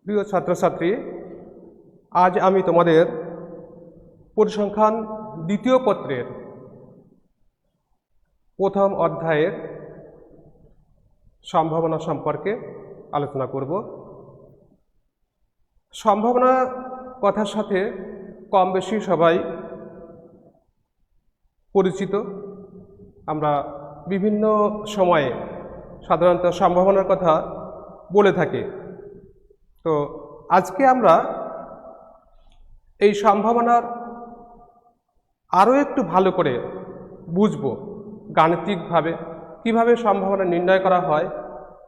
প্রিয় ছাত্রছাত্রী, আজ আমি তোমাদের পরিসংখ্যান দ্বিতীয় পত্রের প্রথম অধ্যায়ের সম্ভাবনা সম্পর্কে আলোচনা করব। সম্ভাবনা কথার সাথে কম বেশি সবাই পরিচিত। আমরা বিভিন্ন সময়ে সাধারণত সম্ভাবনার কথা বলে থাকি। তো আজকে আমরা এই সম্ভাবনার আরও একটু ভালো করে বুঝব, গাণিতিকভাবে কিভাবে সম্ভাবনা নির্ণয় করা হয়,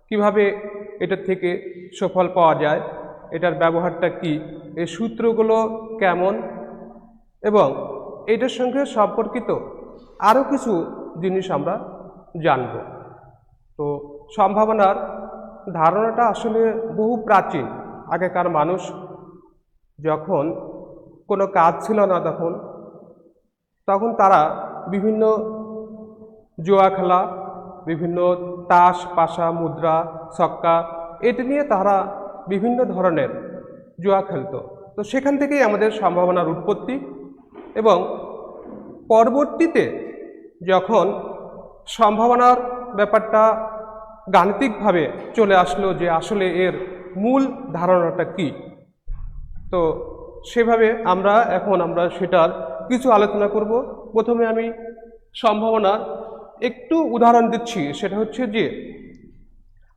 কিভাবে এটার থেকে সুফল পাওয়া যায়, এটার ব্যবহারটা কি, এই সূত্রগুলো কেমন, এবং এটার সঙ্গে সম্পর্কিত আরও কিছু জিনিস আমরা জানব। তো সম্ভাবনার ধারণাটা আসলে বহু প্রাচীন। আগেকার মানুষ যখন কোনো কাজ ছিল না তখন তারা বিভিন্ন জুয়া খেলা, বিভিন্ন তাস, পাশা, মুদ্রা, ছক্কা, এটা নিয়ে তারা বিভিন্ন ধরনের জুয়া খেলতো। তো সেখান থেকেই আমাদের সম্ভাবনার উৎপত্তি, এবং পরবর্তীতে যখন সম্ভাবনার ব্যাপারটা গাণিতিকভাবে চলে আসলো যে আসলে এর মূল ধারণাটা কি, তো সেভাবে আমরা সেটার কিছু আলোচনা করব। প্রথমে আমি সম্ভাবনার একটু উদাহরণ দিচ্ছি। সেটা হচ্ছে যে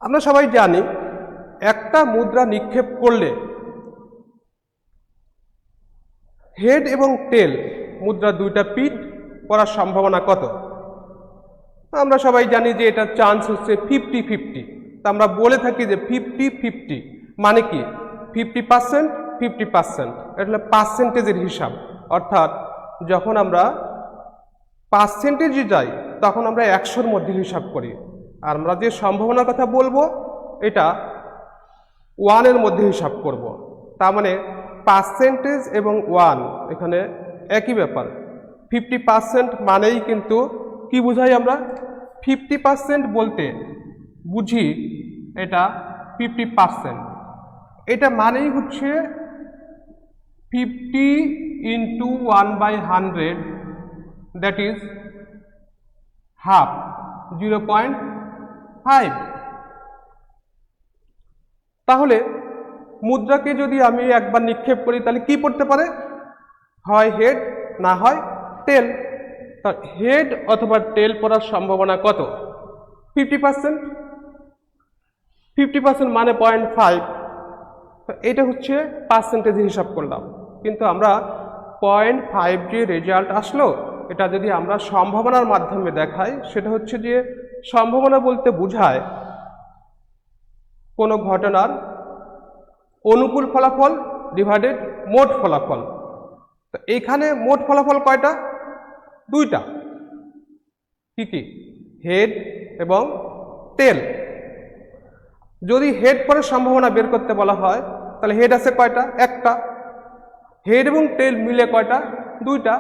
আমরা সবাই জানি একটা মুদ্রা নিক্ষেপ করলে হেড এবং টেল মুদ্রা দুইটা পিঠ করার সম্ভাবনা কত? আমরা সবাই জানি যে এটার চান্স হচ্ছে 50-50। তা আমরা বলে থাকি যে 50-50 মানে কি 50%, 50%। এটা হলো পার্সেন্টেজের হিসাব। অর্থাৎ যখন আমরা পার্সেন্টেজে যাই তখন আমরা 100-র মধ্যে হিসাব করি, আর আমরা যে সম্ভাবনার কথা বলবো এটা 1-এর মধ্যে হিসাব করব। তার মানে পার্সেন্টেজ এবং 1 এখানে একই ব্যাপার। 50% মানেই কিন্তু কি বুঝাই আমরা? 50% বলতে বুঝি এটা 50%। এটা মানেই হচ্ছে 50 into 1/100, দ্যাট ইজ হাফ, 0.5। তাহলে মুদ্রাকে যদি আমি একবার নিক্ষেপ করি তাহলে কি পড়তে পারে? হয় হেড, না হয় টেল। তা হেড অথবা টেল পড়ার সম্ভাবনা কত? 50%। 50% মানে 0.5। এটা হচ্ছে পার্সেন্টেজ হিসাব করলাম। কিন্তু আমরা 0.5 যে রেজাল্ট আসলো, এটা যদি আমরা সম্ভাবনার মাধ্যমে দেখাই, সেটা হচ্ছে যে সম্ভাবনা বলতে বোঝায় কোনো ঘটনার অনুকূল ফলাফল ডিভাইডেড মোট ফলাফল। তো এইখানে মোট ফলাফল কয়টা? দুইটা। কি কি? হেড এবং টেল। যদি হেড পরের সম্ভাবনা বের করতে বলা হয় তাহলে হেড আছে কয়টা? একটা। হেড এবং টেল মিলে কয়টা? দুইটা।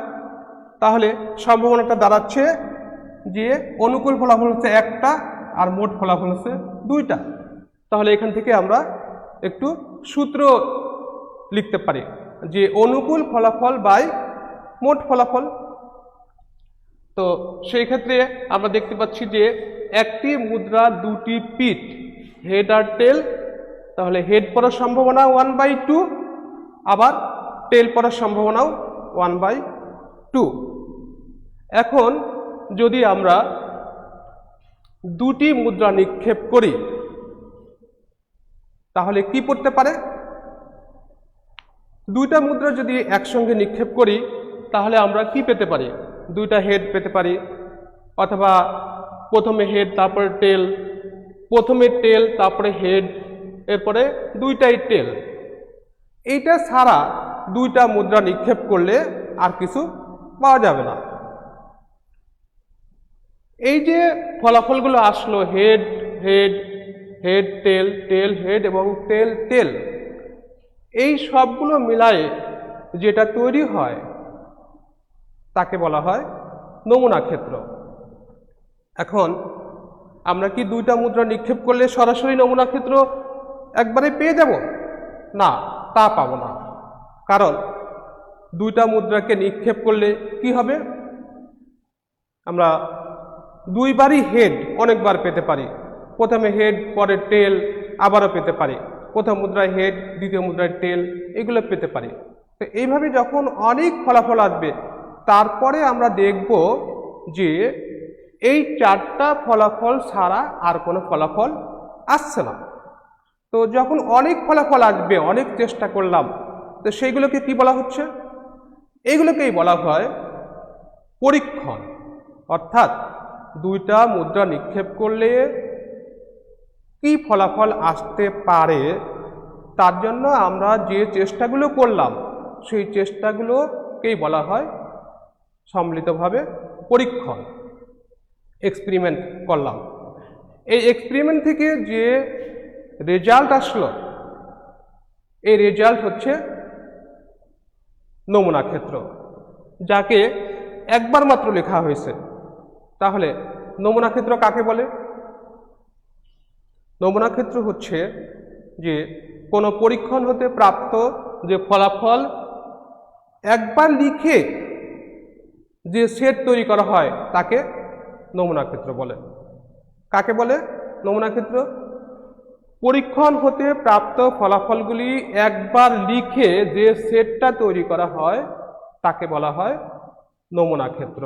তাহলে সম্ভাবনাটা দাঁড়াচ্ছে যে অনুকূল ফলাফল হচ্ছে একটা আর মোট ফলাফল হচ্ছে দুইটা। তাহলে এখান থেকে আমরা একটু সূত্র লিখতে পারি যে অনুকূল ফলাফল বাই মোট ফলাফল। তো সেই ক্ষেত্রে আমরা দেখতে পাচ্ছি যে একটি মুদ্রা দুটি পিঠ, হেড আর টেল। তাহলে হেড পড়ার সম্ভাবনা 1/2, আবার টেল পড়ার সম্ভাবনাও 1/2। এখন যদি আমরা দুটি মুদ্রা নিক্ষেপ করি তাহলে কি পড়তে পারে? দুইটা মুদ্রা যদি একসঙ্গে নিক্ষেপ করি তাহলে আমরা কি পেতে পারি? দুইটা হেড পেতে পারি, অথবা প্রথমে হেড তারপরে টেল, প্রথমে টেল তারপরে হেড, এরপরে দুইটাই টেল। এইটা ছাড়া দুইটা মুদ্রা নিক্ষেপ করলে আর কিছু পাওয়া যাবে না। এই যে ফলাফলগুলো আসলো হেড হেড, হেড টেল, টেল হেড এবং টেল টেল, এই সবগুলো মিলায়ে যেটা তৈরি হয় তাকে বলা হয় নমুনা ক্ষেত্র। এখন আমরা কি দুইটা মুদ্রা নিক্ষেপ করলে সরাসরি নমুনা ক্ষেত্র একবারে পেয়ে যাব? না, তা পাবো না। কারণ দুইটা মুদ্রাকে নিক্ষেপ করলে কি হবে, আমরা দুইবারই হেড অনেকবার পেতে পারি। প্রথমে হেড, পরে টেল, আবারও পেতে পারি। প্রথম মুদ্রায় হেড, দ্বিতীয় মুদ্রায় টেল, এগুলো পেতে পারি। তো এইভাবে যখন অনেক ফলাফল আসবে, তারপরে আমরা দেখব যে এই চারটা ফলাফল ছাড়া আর কোনো ফলাফল আসছে না। তো যখন অনেক ফলাফল আসবে, অনেক চেষ্টা করলাম, তো সেইগুলোকে কি বলা হচ্ছে? এইগুলোকেই বলা হয় পরীক্ষণ। অর্থাৎ দুইটা মুদ্রা নিক্ষেপ করলে কি ফলাফল আসতে পারে, তার জন্য আমরা যে চেষ্টাগুলো করলাম, সেই চেষ্টাগুলোকেই বলা হয় সম্মিলিতভাবে পরীক্ষণ। এক্সপেরিমেন্ট করলাম, এই এক্সপেরিমেন্ট থেকে যে রেজাল্ট আসলো, এই রেজাল্ট হচ্ছে নমুনা ক্ষেত্র, যাকে একবার মাত্র লেখা হয়েছে। তাহলে নমুনা ক্ষেত্র কাকে বলে? নমুনা ক্ষেত্র হচ্ছে যে কোনো পরীক্ষণ হতে প্রাপ্ত যে ফলাফল একবার লিখে যে সেট তৈরি করা হয়, তাকে নমুনা ক্ষেত্র বলে। কাকে বলে নমুনা ক্ষেত্র? পরীক্ষণ হতে প্রাপ্ত ফলাফলগুলি একবার লিখে যে সেটটা তৈরি করা হয়, তাকে বলা হয় নমুনা ক্ষেত্র।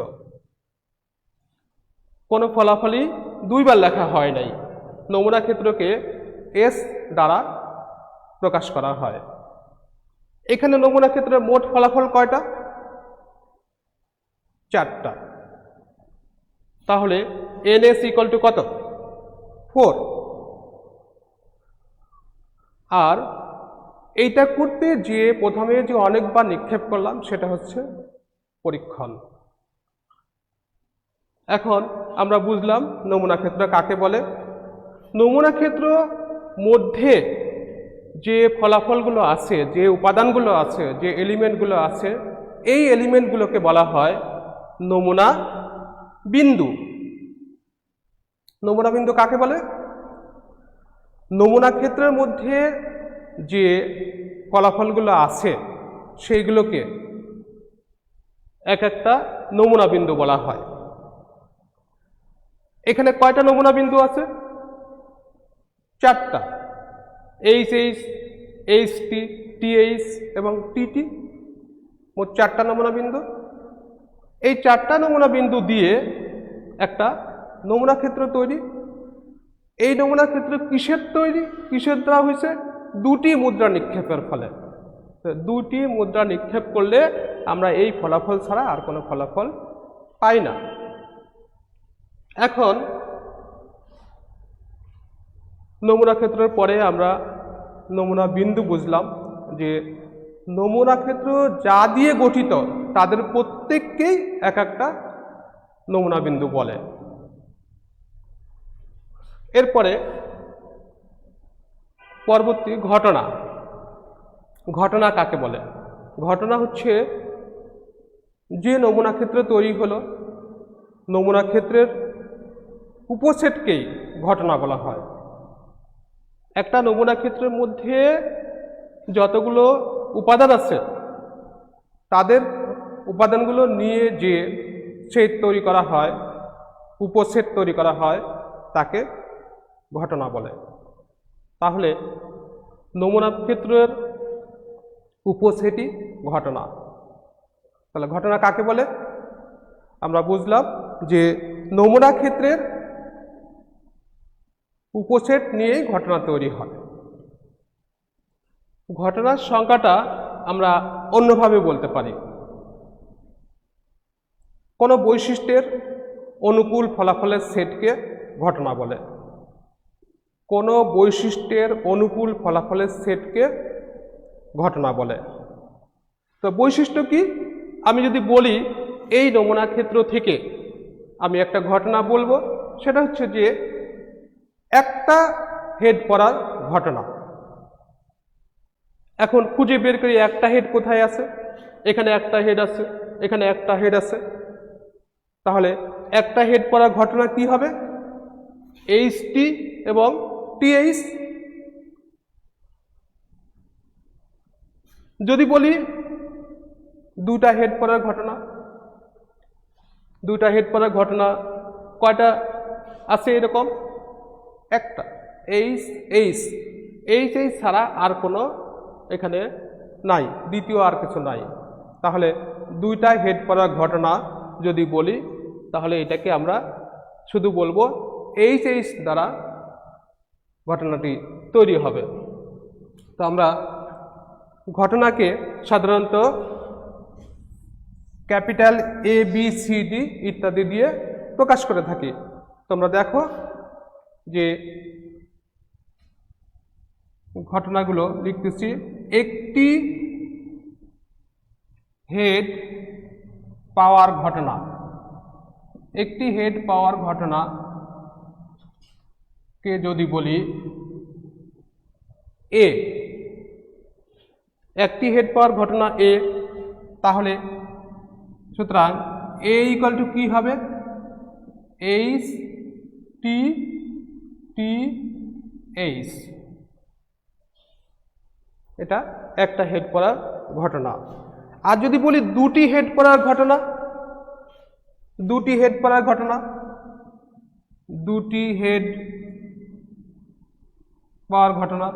কোনো ফলাফলই দুইবার লেখা হয় নাই, নমুনা ক্ষেত্রকে এস দ্বারা প্রকাশ করা হয়। এখানে নমুনা ক্ষেত্রের মোট ফলাফল কয়টা? চারটা। তাহলে NS ইকুয়াল টু কত? 4। আর এইটা করতে যে প্রথমে যে অনেকবার নিক্ষেপ করলাম, সেটা হচ্ছে পরীক্ষণ। এখন আমরা বুঝলাম নমুনা ক্ষেত্র কাকে বলে। নমুনা ক্ষেত্র মধ্যে যে ফলাফলগুলো আছে, যে উপাদানগুলো আছে, যে এলিমেন্টগুলো আছে, এই এলিমেন্টগুলোকে বলা হয় নমুনা বিন্দু। নমুনা বিন্দু কাকে বলে? নমুনা ক্ষেত্রের মধ্যে যে ফলাফলগুলো আছে, সেইগুলোকে এক একটা নমুনা বিন্দু বলা হয়। এখানে কয়টা নমুনা বিন্দু আছে? চারটা। HH, HT, TH এবং TT, মোট চারটা নমুনা বিন্দু। এই চারটা নমুনা বিন্দু দিয়ে একটা নমুনা ক্ষেত্র তৈরি। এই নমুনা ক্ষেত্র কিসের তৈরি? কিসের দ্বারা হয়েছে? দুটি মুদ্রা নিক্ষেপের ফলে। দুটি মুদ্রা নিক্ষেপ করলে আমরা এই ফলাফল ছাড়া আর কোনো ফলাফল পাই না। এখন নমুনা ক্ষেত্রের পরে আমরা নমুনা বিন্দু বুঝলাম, যে নমুনা ক্ষেত্র যা দিয়ে গঠিত তাদের প্রত্যেককেই এক একটা নমুনা বিন্দু বলে। এরপরে পরবর্তী ঘটনা। ঘটনা কাকে বলে? ঘটনা হচ্ছে যে নমুনা ক্ষেত্র তৈরি হলো, নমুনা ক্ষেত্রের উপসেটকেই ঘটনা বলা হয়। একটা নমুনা ক্ষেত্রের মধ্যে যতগুলো উপাদান আছে, তাদের উপাদানগুলো নিয়ে যে সেট তৈরি করা হয়, উপসেট তৈরি করা হয়, তাকে ঘটনা বলে। তাহলে নমুনা ক্ষেত্রের উপসেটই ঘটনা। তাহলে ঘটনা কাকে বলে? আমরা বুঝলাম যে নমুনা ক্ষেত্রের উপসেট নিয়েই ঘটনা তৈরি হয়। ঘটনার সংখ্যাটা আমরা অন্যভাবে বলতে পারি। কোনো বৈশিষ্ট্যের অনুকূল ফলাফলের সেটকে ঘটনা বলে। কোনো বৈশিষ্ট্যের অনুকূল ফলাফলের সেটকে ঘটনা বলে। তো বৈশিষ্ট্য কি? আমি যদি বলি এই নমুনা ক্ষেত্র থেকে আমি একটা ঘটনা বলবো, সেটা হচ্ছে যে একটা হেড পড়ার ঘটনা। এখন খুঁজে বের করি একটা হেড কোথায় আছে। এখানে একটা হেড আছে, এখানে একটা হেড আছে। তাহলে একটা হেড পড়ার ঘটনা কি হবে? HT এবং TH। যদি বলি দুটা হেড পড়ার ঘটনা, দুটা হেড পড়ার ঘটনা কয়টা আছে এরকম? একটা, এইচ এইচ এইচ এইচ ছাড়া আর কোনো এখানে নাই, দ্বিতীয় আর কিছু নাই। তাহলে দুইটা হেড পড়ার ঘটনা যদি বলি তাহলে এটাকে আমরা শুধু বলবো এইচ এইচ দ্বারা ঘটনাটি তৈরি হবে। তো আমরা ঘটনাকে সাধারণত capital A B C D ইত্যাদি দিয়ে প্রকাশ করে থাকি। তোমরা দেখো যে ঘটনাগুলো লিখতেছি। একটি হেড পাওয়ার ঘটনা, একটি হেড পাওয়ার ঘটনা কে যদি বলি এ, একটি হেড পাওয়ার ঘটনা এ, তাহলে সুতরাং এ ইকুয়াল টু কি হবে? এইচ টি টি এইচ, এটা একটা হেড পড়ার ঘটনা। আর যদি বলি দুটি হেড পড়ার ঘটনা, দুটি হেড পড়ার ঘটনা, দুটি হেড পাওয়ার ঘটনা,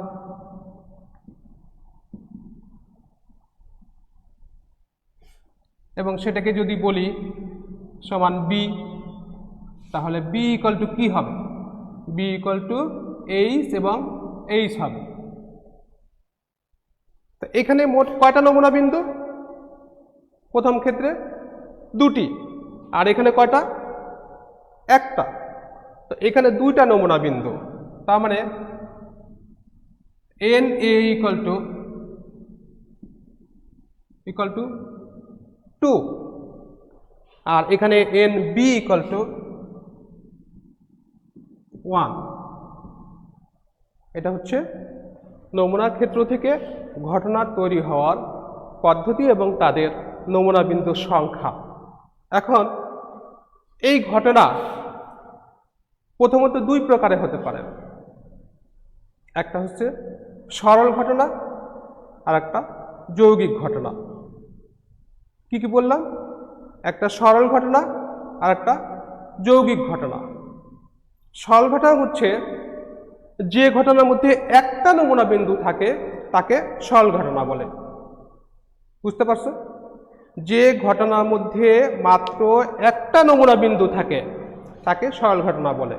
এবং সেটাকে যদি বলি সমান বি, তাহলে বি ইকুয়াল টু কি হবে? বি ইকুয়াল টু এইচ এবং এইচ হবে। তো এখানে মোট কয়টা নমুনা বিন্দু? প্রথম ক্ষেত্রে দুটি, আর এখানে কয়টা? একটা। তো এখানে দুইটা নমুনা বিন্দু, তার মানে এন এ ইকুয়াল টু 2, আর এখানে এন বি ইকুয়াল টু 1। এটা হচ্ছে নমুনা ক্ষেত্র থেকে ঘটনা তৈরি হওয়ার পদ্ধতি এবং তাদের নমুনা বিন্দুর সংখ্যা। এখন এই ঘটনা প্রথমত দুই প্রকারে হতে পারে, একটা হচ্ছে সরল ঘটনা আর একটা যৌগিক ঘটনা। কি কি বললাম? একটা সরল ঘটনা আর একটা যৌগিক ঘটনা। সরল ঘটনা হচ্ছে যে ঘটনার মধ্যে একটা নমুনা বিন্দু থাকে তাকে সরল ঘটনা বলে। বুঝতে পারছো? যে ঘটনার মধ্যে মাত্র একটা নমুনা বিন্দু থাকে তাকে সরল ঘটনা বলে।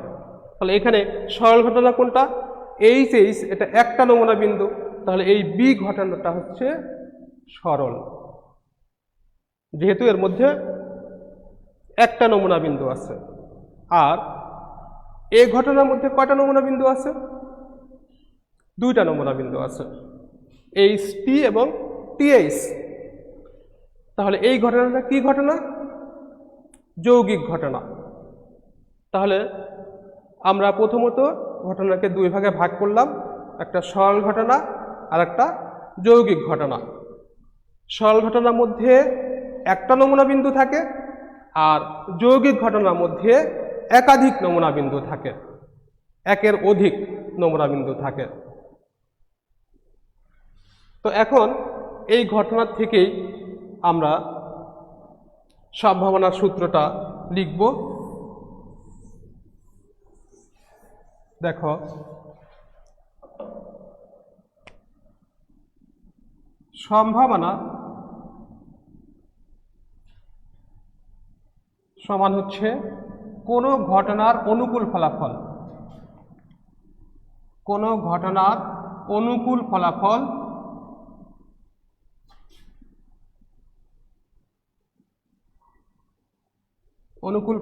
তাহলে এখানে সরল ঘটনা কোনটা? এইচ এইচ, এটা একটা নমুনা বিন্দু, তাহলে এই বি ঘটনাটা হচ্ছে সরল, যেহেতু এর মধ্যে একটা নমুনা বিন্দু আছে। আর এই ঘটনার মধ্যে কয়টা নমুনা বিন্দু আছে? দুইটা নমুনা বিন্দু আছে, এইচ টি এবং টিএইচ। তাহলে এই ঘটনাটা কি ঘটনা? যৌগিক ঘটনা। তাহলে আমরা প্রথমত ঘটনাকে দুই ভাগে ভাগ করলাম, একটা সরল ঘটনা আর একটা যৌগিক ঘটনা। সরল ঘটনার মধ্যে একটা নমুনা বিন্দু থাকে, আর যৌগিক ঘটনার মধ্যে একাধিক নমুনা বিন্দু থাকে, একের অধিক নমুনা বিন্দু থাকে। তো এখন এই ঘটনার থেকেই আমরা সম্ভাবনার সূত্রটা লিখব। দেখো, সম্ভাবনা সমান হচ্ছে কোনো ঘটনার অনুকূল ফলাফল, কোনো ঘটনার অনুকূল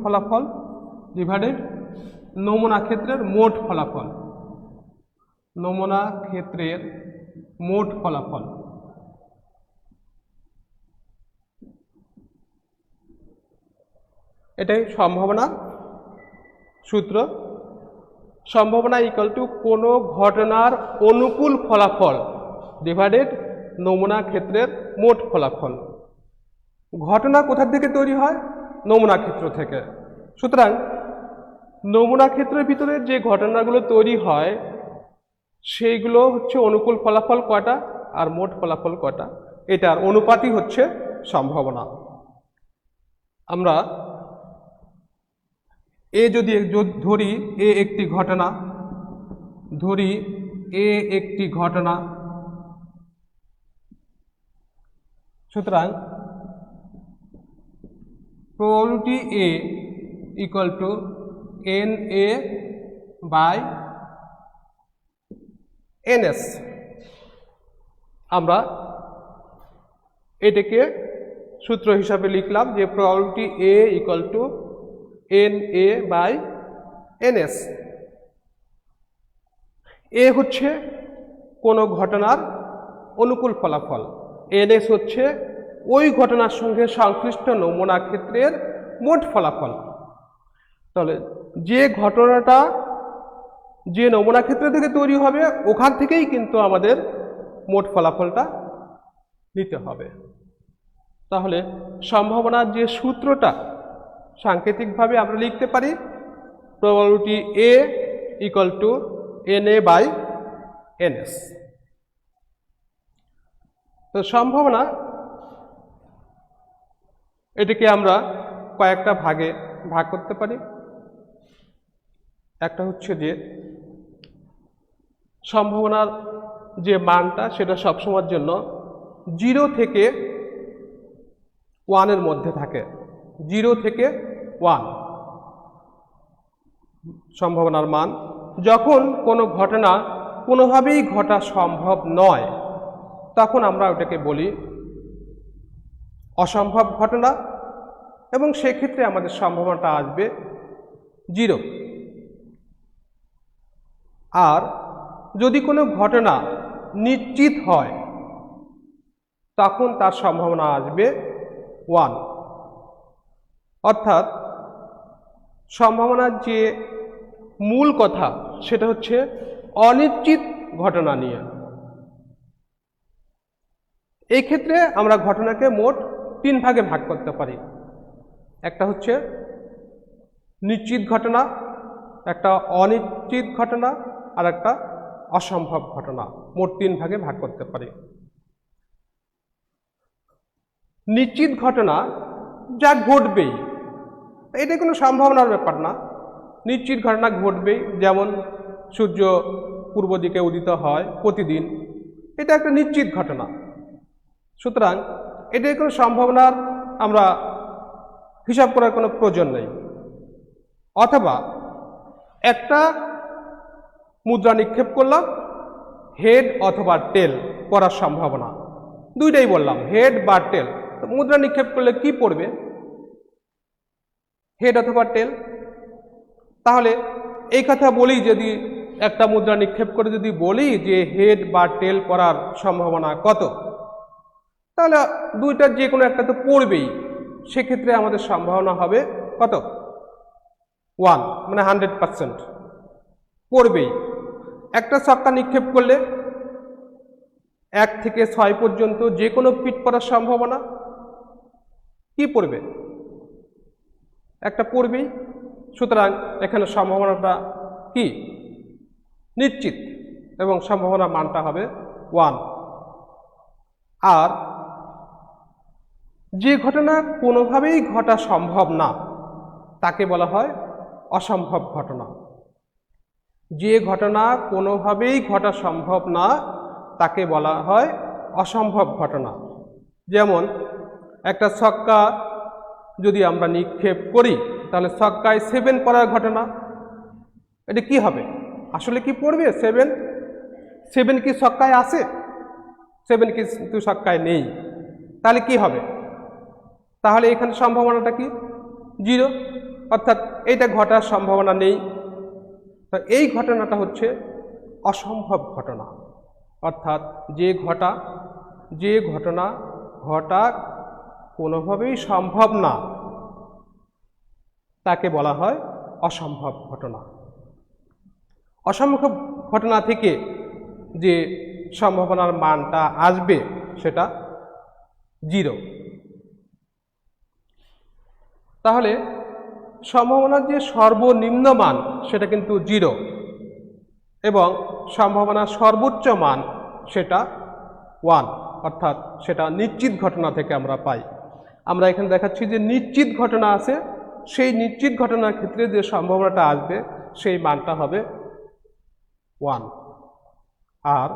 ফলাফল ডিভাইডেড নমুনা ক্ষেত্রের মোট ফলাফল, নমুনা ক্ষেত্রের মোট ফলাফল। এটাই সম্ভাবনা সূত্র। সম্ভাবনা ইকুয়াল টু কোনো ঘটনার অনুকূল ফলাফল ডিভাইডেড নমুনা ক্ষেত্রের মোট ফলাফল। ঘটনা কোথা থেকে তৈরি হয়? নমুনা ক্ষেত্র থেকে। সুতরাং নমুনা ক্ষেত্রের ভিতরে যে ঘটনাগুলো তৈরি হয় সেইগুলো হচ্ছে অনুকূল ফলাফল কয়টা আর মোট ফলাফল কয়টা, এটার অনুপাতই হচ্ছে সম্ভাবনা। আমরা যদি ধরি একটি ঘটনা, সুতরাং probability A equal to NA by NS। আমরা এটাকে সূত্র হিসাবে লিখলাম যে probability A equal to NA by NS। এ হচ্ছে কোনো ঘটনার অনুকূল ফলাফল, NS হচ্ছে ওই ঘটনার সঙ্গে সংশ্লিষ্ট নমুনা ক্ষেত্রের মোট ফলাফল। তাহলে যে ঘটনাটা যে নমুনা ক্ষেত্র থেকে তৈরি হবে ওখান থেকেই কিন্তু আমাদের মোট ফলাফলটা নিতে হবে। তাহলে সম্ভাবনার যে সূত্রটা সাংকেতিকভাবে আমরা লিখতে পারি probability A equal to NA by NS। তো সম্ভাবনা এটাকে আমরা কয়েকটা ভাগে ভাগ করতে পারি। একটা হচ্ছে যে সম্ভাবনার যে মানটা সেটা সবসময়ের জন্য 0 থেকে 1 এর মধ্যে থাকে, 0 থেকে 1 সম্ভাবনার মান। যখন কোনো ঘটনা কোনোভাবেই ঘটা সম্ভব নয় তখন আমরা ওটাকে বলি অসম্ভব ঘটনা, এবং সেক্ষেত্রে আমাদের সম্ভাবনাটা আসবে 0। আর যদি কোনো ঘটনা নিশ্চিত হয় তখন তার সম্ভাবনা আসবে 1। অর্থাৎ সম্ভাবনার যে মূল কথা সেটা হচ্ছে অনিশ্চিত ঘটনা নিয়ে। এই ক্ষেত্রে আমরা ঘটনাকে মোট 3 ভাগে ভাগ করতে পারি। একটা হচ্ছে নিশ্চিত ঘটনা, একটা অনিশ্চিত ঘটনা, আর একটা অসম্ভব ঘটনা। মোট 3 ভাগে ভাগ করতে পারি। নিশ্চিত ঘটনা যা ঘটবেই, এটা কোনো সম্ভাবনার ব্যাপার না, নিশ্চিত ঘটনা ঘটবেই। যেমন সূর্য পূর্ব দিকে উদিত হয় প্রতিদিন, এটা একটা নিশ্চিত ঘটনা। সুতরাং এটার কোনো সম্ভাবনার আমরা হিসাব করার কোনো প্রয়োজন নেই। অথবা একটা মুদ্রা নিক্ষেপ করলাম, হেড অথবা টেল করার সম্ভাবনা, দুইটাই বললাম, হেড বা টেল। মুদ্রা নিক্ষেপ করলে কি পড়বে? হেড অথবা টেল। তাহলে এই কথা বলি, যদি একটা মুদ্রা নিক্ষেপ করে যদি বলি যে হেড বা টেল করার সম্ভাবনা কত, তাহলে দুইটার যে কোনো একটা তো পড়বেই। সেক্ষেত্রে আমাদের সম্ভাবনা হবে কত? 1, মানে 100% পড়বেই। একটা ছক্কা নিক্ষেপ করলে 1 থেকে 6 পর্যন্ত যে কোনো পিট পড়ার সম্ভাবনা কি পড়বে? একটা পড়বেই। সুতরাং এখানে সম্ভাবনাটা কি? নিশ্চিত, এবং সম্ভাবনার মানটা হবে 1। আর যে ঘটনা কোনোভাবেই ঘটা সম্ভব না তাকে বলা হয় অসম্ভব ঘটনা। যে ঘটনা কোনোভাবেই ঘটা সম্ভব না তাকে বলা হয় অসম্ভব ঘটনা। যেমন একটা ছক্কা যদি আমরা নিক্ষেপ করি তাহলে ছক্কায় 7 পড়ার ঘটনা, এটা কি হবে? আসলে কি পড়বে? 7 কি ছক্কায় আছে? 7 কিন্তু ছক্কায় নেই। তাহলে কি হবে? তাহলে এখানে সম্ভাবনাটা কি? 0, অর্থাৎ এইটা ঘটার সম্ভাবনা নেই। তো এই ঘটনাটা হচ্ছে অসম্ভব ঘটনা। অর্থাৎ যে ঘটনা ঘটা কোনোভাবেই সম্ভব না তাকে বলা হয় অসম্ভব ঘটনা। অসম্ভব ঘটনা থেকে যে সম্ভাবনার মানটা আসবে সেটা 0। তাহলে সম্ভাবনার যে সর্বনিম্ন মান সেটা কিন্তু 0, এবং সম্ভাবনার সর্বোচ্চ মান সেটা 1। অর্থাৎ সেটা নিশ্চিত ঘটনা থেকে আমরা পাই। আমরা এখানে দেখাচ্ছি যে নিশ্চিত ঘটনা আছে, সেই নিশ্চিত ঘটনার ক্ষেত্রে যে সম্ভাবনাটা আসবে সেই মানটা হবে 1। আর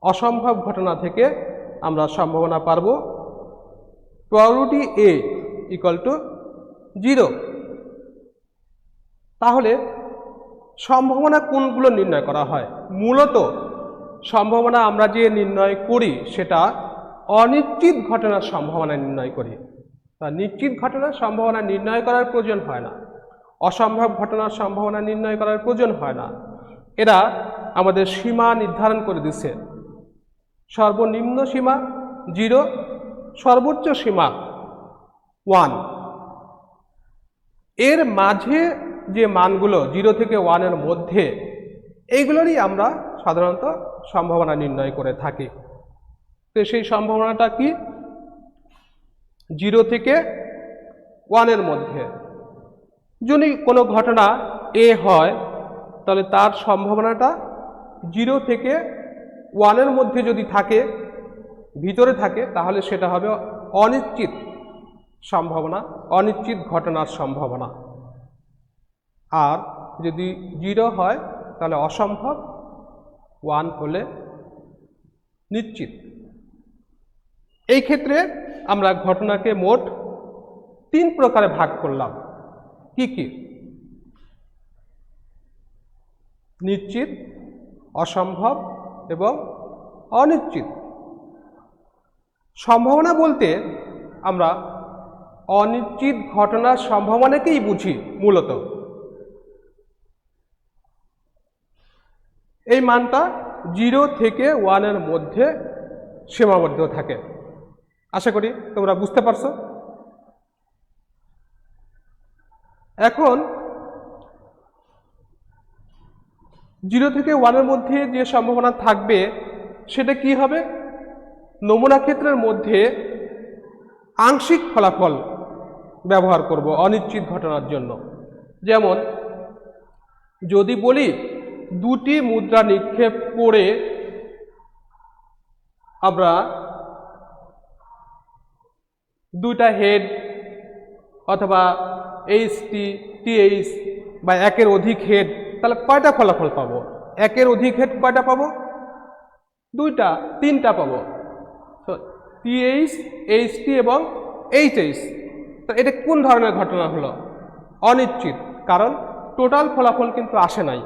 অসম্ভব ঘটনা থেকে আমরা সম্ভাবনা পারব প্রবাবিলিটি A ইকুয়াল টু 0। তাহলে সম্ভাবনা কোনগুলো নির্ণয় করা হয়? মূলত সম্ভাবনা আমরা যে নির্ণয় করি সেটা অনিশ্চিত ঘটনার সম্ভাবনা নির্ণয় করি। তা নিশ্চিত ঘটনার সম্ভাবনা নির্ণয় করার প্রয়োজন হয় না, অসম্ভব ঘটনার সম্ভাবনা নির্ণয় করার প্রয়োজন হয় না। এরা আমাদের সীমা নির্ধারণ করে দিচ্ছে, সর্বনিম্ন সীমা 0, সর্বোচ্চ সীমা 1। এর মাঝে যে মানগুলো 0 থেকে 1 এর মধ্যে, এইগুলোরই আমরা সাধারণত সম্ভাবনা নির্ণয় করে থাকি। তো সেই সম্ভাবনাটা কি? 0 থেকে 1 এর মধ্যে যদি কোনো ঘটনা A হয় তাহলে তার সম্ভাবনাটা 0 থেকে 1 এর মধ্যে যদি থাকে, ভিতরে থাকে, তাহলে সেটা হবে অনিশ্চিত সম্ভাবনা, অনিশ্চিত ঘটনার সম্ভাবনা। আর যদি 0 হয় তাহলে অসম্ভব, 1 হলে নিশ্চিত। এই ক্ষেত্রে আমরা ঘটনাকে মোট 3 প্রকারে ভাগ করলাম। কি কি? নিশ্চিত, অসম্ভব এবং অনিশ্চিত। সম্ভাবনা বলতে আমরা অনিশ্চিত ঘটনার সম্ভাবনাকেই বুঝি মূলত। এই মানটা 0 থেকে 1 এর মধ্যে সীমাবদ্ধ থাকে। আশা করি তোমরা বুঝতে পারছো। এখন 0 থেকে 1 এর মধ্যে যে সম্ভাবনা থাকবে সেটা কি হবে? নমুনা ক্ষেত্রের মধ্যে আংশিক ফলাফল ব্যবহার করব অনিশ্চিত ঘটনার জন্য। যেমন যদি বলি দুটি মুদ্রা নিক্ষেপ করে আমরা দুইটা হেড অথবা HT, TH বা একের অধিক হেড, তাহলে কয়টা ফলাফল পাবো? একের অধিক হেড কয়টা পাবো? 2টা, 3টা পাবো। তো TH, HT এবং HH। তো এটা কোন ধরনের ঘটনা হলো? অনিশ্চিত, কারণ টোটাল ফলাফল কিন্তু আসে নাই।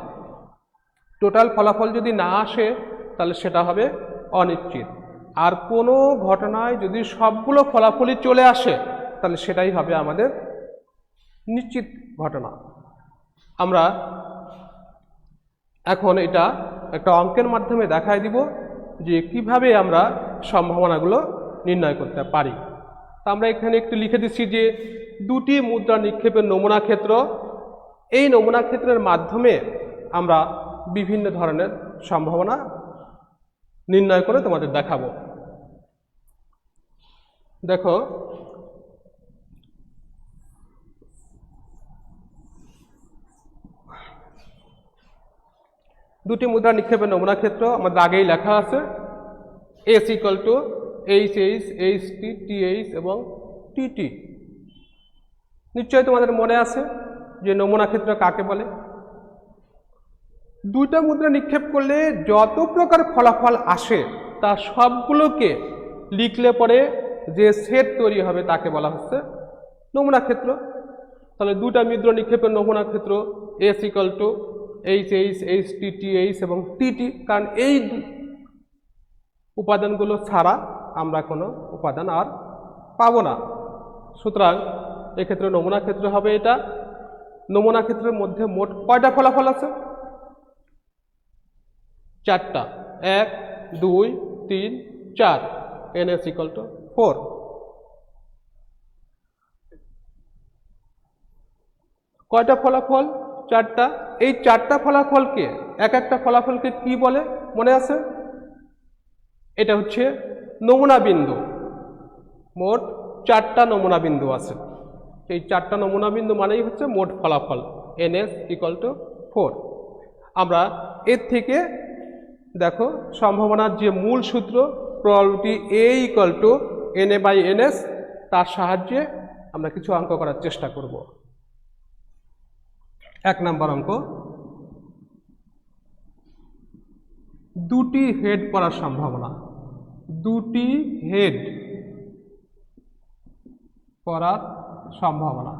টোটাল ফলাফল যদি না আসে তাহলে সেটা হবে অনিশ্চিত। আর কোনো ঘটনায় যদি সবগুলো ফলাফলই চলে আসে তাহলে সেটাই হবে আমাদের নিশ্চিত ঘটনা। আমরা এখন এটা একটা অঙ্কের মাধ্যমে দেখাই দিব যে কিভাবে আমরা সম্ভাবনাগুলো নির্ণয় করতে পারি। তা আমরা এখানে একটু লিখে দিচ্ছি যে দুটি মুদ্রা নিক্ষেপের নমুনা ক্ষেত্র, এই নমুনা ক্ষেত্রের মাধ্যমে আমরা বিভিন্ন ধরনের সম্ভাবনা নির্ণয় করে তোমাদের দেখাবো। দেখো দুটি মুদ্রা নিক্ষেপের নমুনা ক্ষেত্র আমাদের আগেই লেখা আছে, S equal to HH, HT, TH এবং TT। নিশ্চয়ই তোমাদের মনে আছে যে নমুনা ক্ষেত্র কাকে বলে। দুইটা মুদ্রা নিক্ষেপ করলে যত প্রকার ফলাফল আসে তা সবগুলোকে লিখলে পরে যে সেট তৈরি হবে তাকে বলা হচ্ছে নমুনা ক্ষেত্র। তাহলে দুটা মুদ্রা নিক্ষেপের নমুনা ক্ষেত্র S equal to HH, HT, TH এবং TT, কারণ এই উপাদানগুলো ছাড়া আমরা কোনো উপাদান আর পাবো না। সুতরাং এক্ষেত্রে নমুনা ক্ষেত্র হবে এটা। নমুনা ক্ষেত্রের মধ্যে মোট কয়টা ফলাফল আছে? 4টা, 1, 2, 3, 4। NS equal to 4। কয়টা ফলাফল? 4টা। এই 4টা ফলাফলকে, এক একটা ফলাফলকে কি বলে মনে আছে? এটা হচ্ছে নমুনা বিন্দু। মোট 4টা নমুনা বিন্দু আছে। এই 4টা নমুনা বিন্দু মানেই হচ্ছে মোট ফলাফল। NS equal to 4। আমরা এর থেকে দেখো সম্ভাবনার যে মূল সূত্র probability A equal to N A by N S, তার সাহায্যে আমরা কিছু অঙ্ক করার চেষ্টা করব। 1 নম্বর অঙ্ক, দুটি হেড পড়ার সম্ভাবনা, দুটি হেড পড়ার সম্ভাবনা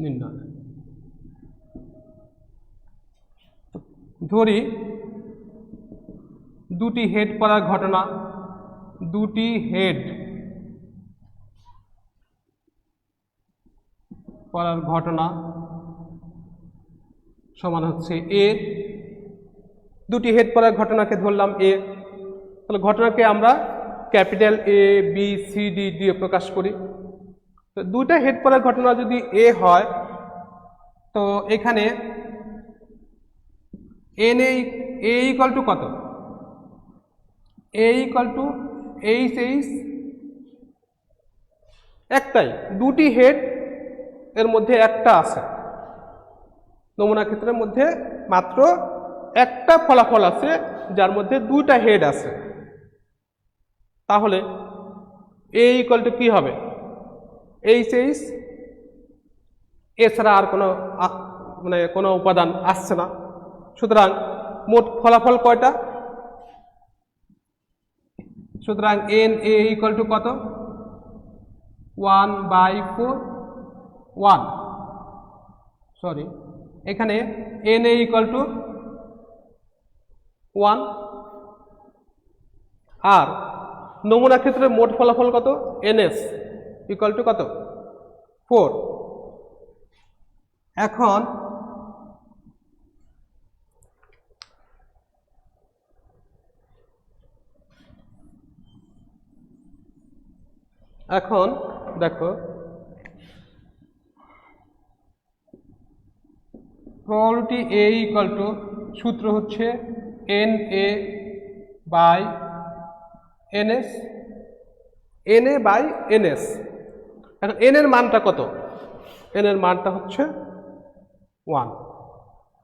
নির্ণয়। ধরি দুটি হেড পড়ার ঘটনা, দুটি হেড পড়ার ঘটনা সমান হচ্ছে এ। দুটি হেড পড়ার ঘটনাকে ধরলাম এ, তাহলে ঘটনাকে আমরা capital A B C D দিয়ে প্রকাশ করি। তো দুইটা হেড পড়ার ঘটনা যদি এ হয়, তো এখানে এন এ ইকুয়াল টু কত? এ ইকুয়াল টু এইচ এইচ, একটাই, দুটি হেড এর মধ্যে একটা আছে। নমুনা ক্ষেত্রের মধ্যে মাত্র একটা ফলাফল আছে যার মধ্যে দুইটা হেড আছে। তাহলে এ ইকুয়াল টু কি হবে? এইচ এইচ, এছাড়া আর কোনো কোনো উপাদান আসছে না। সুতরাং মোট ফলাফল কয়টা? সুতরাং এন এ ইকুয়াল টু কত? 1/4, 1, সরি, এখানে এন এ ইকুয়াল টু 1, আর নমুনা ক্ষেত্রে মোট ফলাফল কত? এনএস ইকুয়াল টু কত? 4। এখন দেখো, প্রবাবিলিটি এ ইকুয়াল টু, সূত্র হচ্ছে N A by N S, N A by N S. এখন এন এর মানটা কত? এন এর মানটা হচ্ছে 1,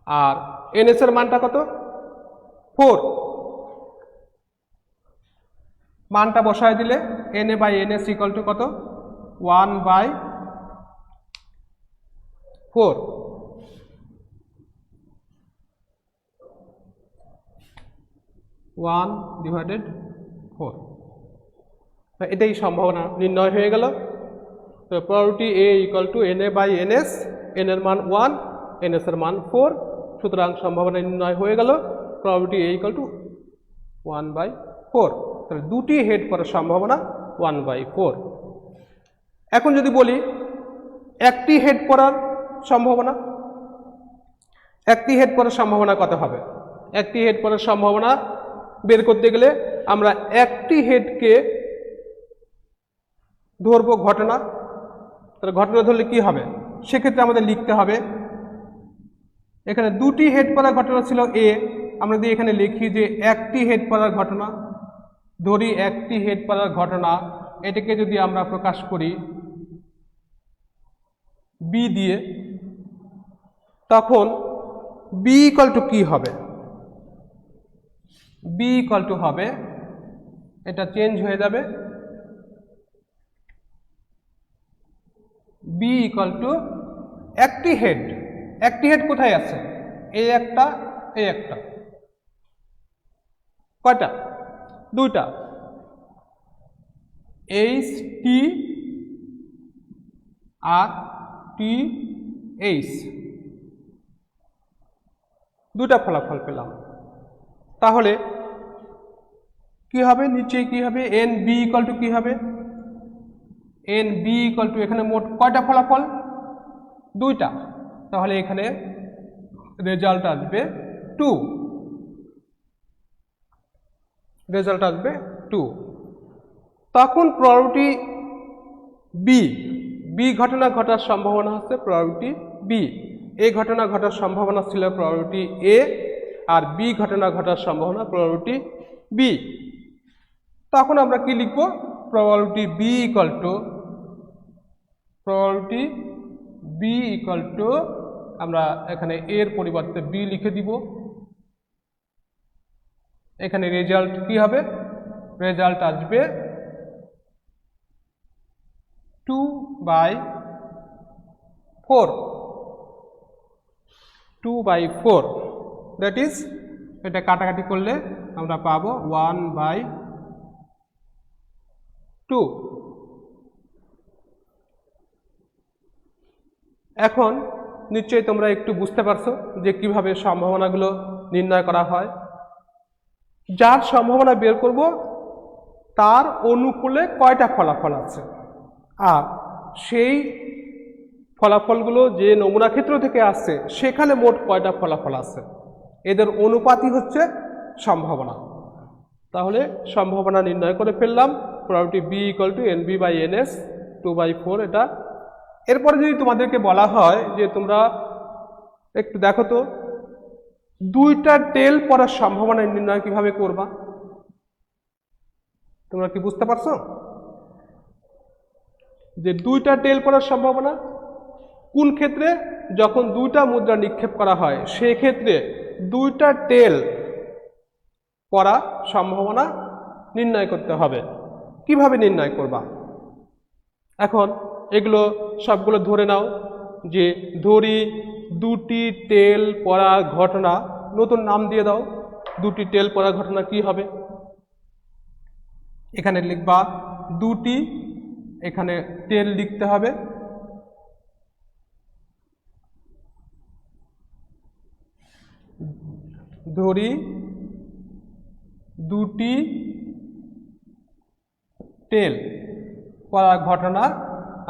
আর এন এস এর মানটা কত? 4। মানটা বসায় দিলে N A by N S equal to কত? 1/4, 1/4। এটাই সম্ভাবনা নির্ণয় হয়ে গেল। তো probability A equal to N A by N S, N এর মান 1, এন এস এর মান 4, সুতরাং সম্ভাবনা নির্ণয় হয়ে গেল প্রবাবিলিটি এ ইকুয়াল টু 1/4। তাহলে দুটি হেড পড়ার সম্ভাবনা 1/4। এখন যদি বলি একটি হেড পড়ার সম্ভাবনা, একটি হেড পড়ার সম্ভাবনা কত হবে? একটি হেড পড়ার সম্ভাবনা বের করতে গেলে আমরা একটি হেডকে ধরবো ঘটনা। তাহলে ঘটনা ধরলে কি হবে? সেক্ষেত্রে আমাদের লিখতে হবে, এখানে দুটি হেড পড়ার ঘটনা ছিল এ, আমরা যদি এখানে লিখি যে একটি হেড পড়ার ঘটনা, ধরি একটি হেড পড়ার ঘটনা, এটাকে যদি আমরা প্রকাশ করি বি দিয়ে, তখন বি ইকুয়াল টু কি হবে? বি ইকুয়াল টু হবে, এটা চেঞ্জ হয়ে যাবে, বি ইকুয়াল টু একটি হেড। একটি হেড কোথায় আছে? এই একটা, এই একটা, কয়টা? দুইটা, এইচ টি আর টি এইচ, দুটা ফলাফল পেলাম। তাহলে কি হবে? নিচে কি হবে? এন বি ইকুয়াল টু কি হবে? এন বি ইকুয়াল টু, এখানে মোট কয়টা ফলাফল? দুইটা, তাহলে এখানে রেজাল্ট আসবে 2, রেজাল্ট আসবে 2। তখন প্রবাবিলিটি বি, বি ঘটনা ঘটার সম্ভাবনা হচ্ছে প্রবাবিলিটি বি। এ ঘটনা ঘটার সম্ভাবনা ছিল প্রবাবিলিটি এ, আর বি ঘটনা ঘটার সম্ভাবনা প্রবাবিলিটি বি। তখন আমরা কি লিখব? Probability B equal to, probability B equal to, আমরা এখানে এর পরিবর্তে বি লিখে দিব, এখানে রেজাল্ট কি হবে? রেজাল্ট আসবে 2/4, 2/4, দ্যাট ইজ এটা কাটাকাটি করলে আমরা পাবো 1/2। এখন নিশ্চয়ই তোমরা একটু বুঝতে পারছো যে কিভাবে সম্ভাবনাগুলো নির্ণয় করা হয়। যার সম্ভাবনা বের করব তার অনুকূলে কয়টা ফলাফল আছে, আর সেই ফলাফলগুলো যে নমুনা ক্ষেত্র থেকে আসছে সেখানে মোট কয়টা ফলাফল আছে, এদের অনুপাতই হচ্ছে সম্ভাবনা। তাহলে সম্ভাবনা নির্ণয় করে ফেললাম, probability B equal two NB/NS 2/4 এটা। এরপরে যদি তোমাদেরকে বলা হয় যে তোমরা একটু দেখো তো দুইটা টেল পড়ার সম্ভাবনা নির্ণয় কিভাবে করবা, তোমরা কি বুঝতে পারছো? যে দুইটা টেল পড়ার সম্ভাবনা কোন ক্ষেত্রে? যখন দুইটা মুদ্রা নিক্ষেপ করা হয় সেই ক্ষেত্রে দুইটা টেল পড়া সম্ভাবনা নির্ণয় করতে হবে। কিভাবে নির্ণয় করবা? এখন এগুলো সবগুলো ধরে নাও, যে ধরি দুটি টেল পড়া ঘটনা, নতুন নাম দিয়ে দাও। দুটি টেল পড়া ঘটনা কি হবে? এখানে লিখবা দুটি, এখানে টেল লিখতে হবে, ধরি দুটি টেল পড়া ঘটনা,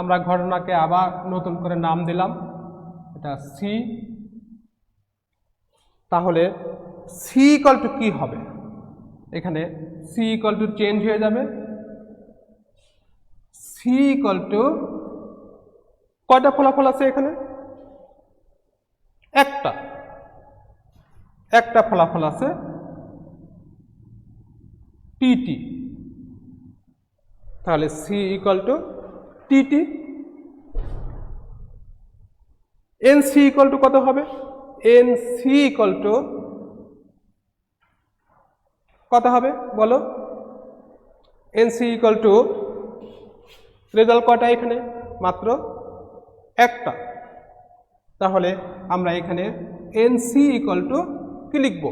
আমরা ঘটনাকে আবার নতুন করে নাম দিলাম, এটা সি। তাহলে সি ইকুয়াল টু কি হবে? এখানে সি ইকুয়াল টু চেঞ্জ হয়ে যাবে, সি ইকুয়াল টু কয়টা ফলাফল আছে এখানে? একটা ফলাফল আছে টিটি। তাহলে C equal to TT. NC equal to কত হবে? এনসি ইকুয়াল টু কত হবে বলো? এনসি ইকুয়াল টু রেজাল্ট কয়টা এখানে? মাত্র একটা। তাহলে আমরা এখানে এনসি ইকুয়াল টু কি লিখব?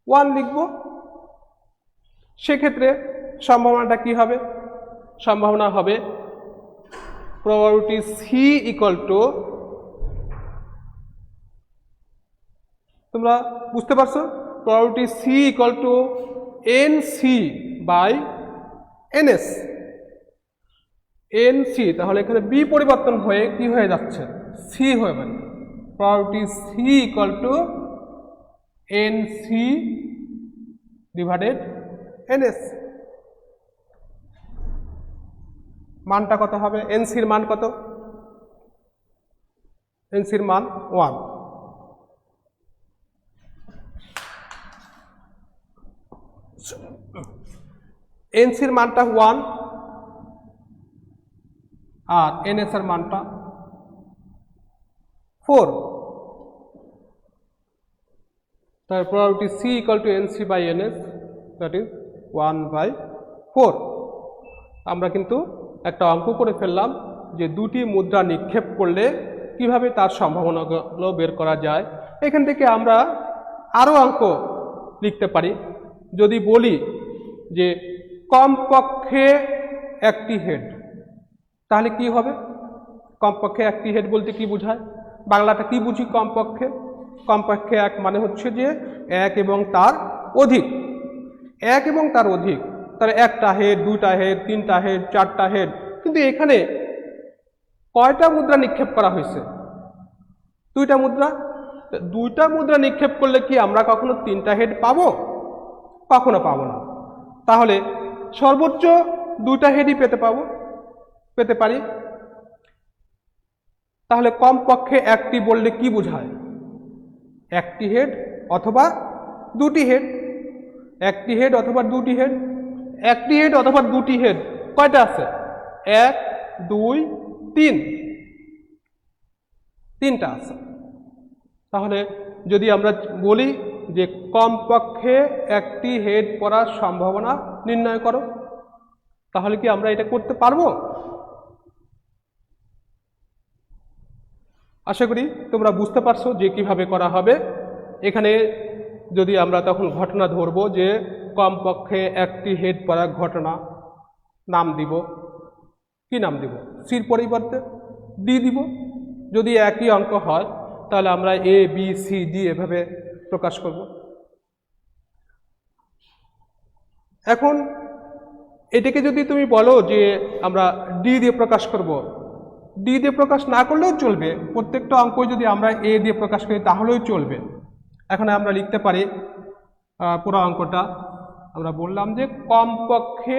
1 লিখব। সেক্ষেত্রে সম্ভাবনাটা কি হবে? সম্ভাবনা হবে প্রবাবিলিটি সি ইকুয়াল টু, তোমরা বুঝতে পারছো, probability C equal to NC/NS। NC, তাহলে এখানে বি পরিবর্তন হয়ে কি হয়ে যাচ্ছে? সি হয়ে যাবে। Probability C equal to NC/NS। মানটা কত হবে? এনসির মান কত? এনসির মান 1। এনসির মানটা 1 আর এনএস এর মানটা 4। তার probability C equal to NC/NS, that is 1/4। আমরা কিন্তু একটা অঙ্ক করে ফেললাম যে দুটি মুদ্রা নিক্ষেপ করলে কিভাবে তার সম্ভাবনাগুলো বের করা যায়। এখান থেকে আমরা আরও অঙ্ক লিখতে পারি। যদি বলি যে কমপক্ষে একটি হেড, তাহলে কি হবে? কমপক্ষে একটি হেড বলতে কি বোঝায়? বাংলাটা কি বুঝি কমপক্ষে? কমপক্ষে এক মানে হচ্ছে যে এক এবং তার অধিক, এক এবং তার অধিক। তাহলে একটা হেড, দুইটা হেড, তিনটা হেড, চারটা হেড। কিন্তু এখানে কয়টা মুদ্রা নিক্ষেপ করা হয়েছে? দুইটা মুদ্রা। দুইটা মুদ্রা নিক্ষেপ করলে কি আমরা কখনো তিনটা হেড পাবো? কখনো পাবো না। তাহলে সর্বোচ্চ দুইটা হেডই পেতে পারি। তাহলে কমপক্ষে একটি বললে কি বোঝায়? একটি হেড অথবা দুটি হেড। একটি হেড অথবা দুটি হেড। একটি হেড অথবা দুটি হেড কয়টা আছে? 1, 2, 3, তিনটা আছে। তাহলে যদি আমরা বলি যে কমপক্ষে একটি হেড পড়ার সম্ভাবনা নির্ণয় করো। তাহলে কি আমরা এটা করতে পারবো? আশা করি তোমরা বুঝতে পারছো যে কিভাবে করা হবে। এখানে যদি আমরা তখন ঘটনা ধরবো যে কমপক্ষে একটি হেড পড়ার ঘটনা, নাম দিব, কি নাম দিব? সির পরিবর্তে ডি দিব। যদি একই অঙ্ক হয় তাহলে আমরা এ বি সি ডি এভাবে প্রকাশ করব। এখন এটাকে যদি তুমি বলো যে আমরা ডি দিয়ে প্রকাশ করব, ডি দিয়ে প্রকাশ না করলেও চলবে, প্রত্যেকটা অঙ্ক যদি আমরা এ দিয়ে প্রকাশ করি তাহলেও চলবে। এখন আমরা লিখতে পারি পুরো অঙ্কটা, আমরা বললাম যে কমপক্ষে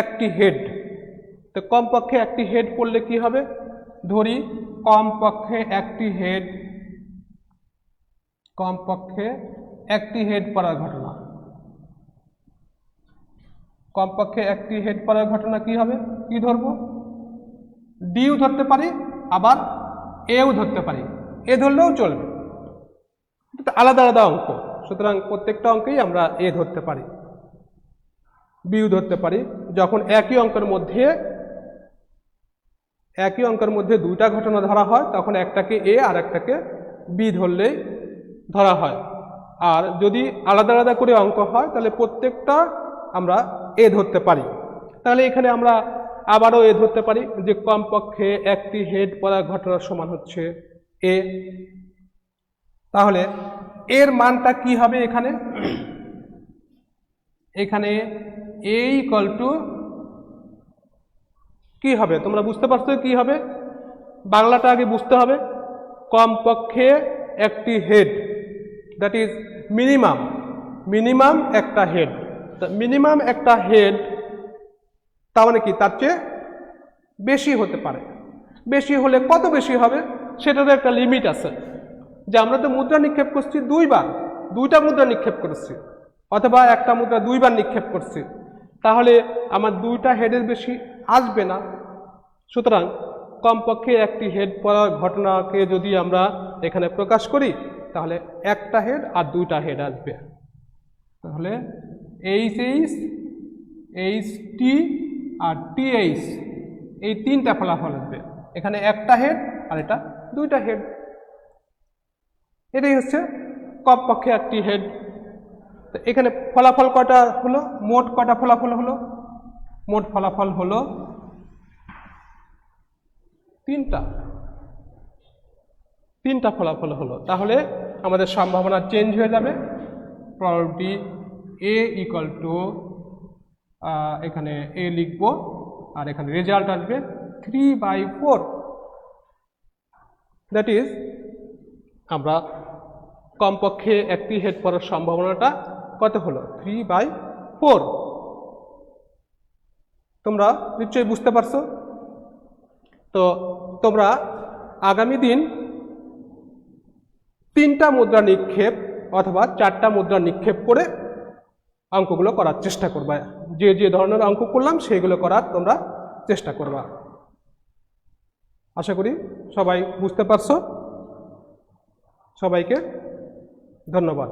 একটি হেড। তো কমপক্ষে একটি হেড পড়লে কি হবে? ধরি কমপক্ষে একটি হেড, কমপক্ষে একটি হেড পড়ার ঘটনা। কমপক্ষে একটি হেড পড়ার ঘটনা কি হবে? কি ধরবো? ডিও ধরতে পারি, আবার এও ধরতে পারি, এ ধরলেও চলবে, আলাদা আলাদা অঙ্ক, সুতরাং প্রত্যেকটা অঙ্কেই আমরা এ ধরতে পারি, বিও ধরতে পারি। যখন একই অঙ্কের মধ্যে দুইটা ঘটনা ধরা হয় তখন একটাকে এ আর একটাকে বি ধরলেই ধরা হয়। আর যদি আলাদা আলাদা করে অঙ্ক হয় তাহলে প্রত্যেকটা আমরা এ ধরতে পারি। তাহলে এখানে আমরা আবারও এ ধরতে পারি যে কমপক্ষে একটি হেড পড়ার ঘটনার সমান হচ্ছে এ। তাহলে এর মানটা কি হবে? এখানে এ ইকুয়াল টু কি হবে? তোমরা বুঝতে পারছো কি হবে? বাংলাটা আগে বুঝতে হবে। কমপক্ষে একটি হেড, দ্যাট ইজ মিনিমাম একটা হেড। মিনিমাম একটা হেড তার মানে কি? তার চেয়ে বেশি হতে পারে। বেশি হলে কত বেশি হবে সেটারও একটা লিমিট আছে। যে আমরা তো মুদ্রা নিক্ষেপ করছি দুইটা মুদ্রা নিক্ষেপ করছি, অথবা একটা মুদ্রা দুইবার নিক্ষেপ করছি, তাহলে আমার দুইটা হেডের বেশি আসবে না। সুতরাং কমপক্ষে একটি হেড পড়ার ঘটনাকে যদি আমরা এখানে প্রকাশ করি তাহলে একটা হেড আর দুইটা হেড আসবে। তাহলে HH আর TH এই তিনটা ফলাফল আসবে। এখানে একটা হেড আর এটা দুইটা হেড। এটাই হচ্ছে কমপক্ষে একটি হেড। তো এখানে ফলাফল কয়টা হলো? মোট কয়টা ফলাফল হলো? মোট ফলাফল হলো তিনটা ফলাফল হলো। তাহলে আমাদের সম্ভাবনা চেঞ্জ হয়ে যাবে। প্রবাবিলিটি এ ইকুয়াল টু, এখানে এ লিখবো আর এখানে রেজাল্ট আসবে 3/4। দ্যাট ইজ আমরা কমপক্ষে একটি হেড পড়ার সম্ভাবনাটা কত হলো? 3/4। তোমরা নিশ্চয়ই বুঝতে পারছো। তো তোমরা আগামী দিন 3টা মুদ্রা নিক্ষেপ অথবা 4টা মুদ্রা নিক্ষেপ করে অঙ্কগুলো করার চেষ্টা করবা। যে ধরনের অঙ্ক করলাম সেগুলো করার তোমরা চেষ্টা করবা। আশা করি সবাই বুঝতে পারছো। সবাইকে ধন্যবাদ।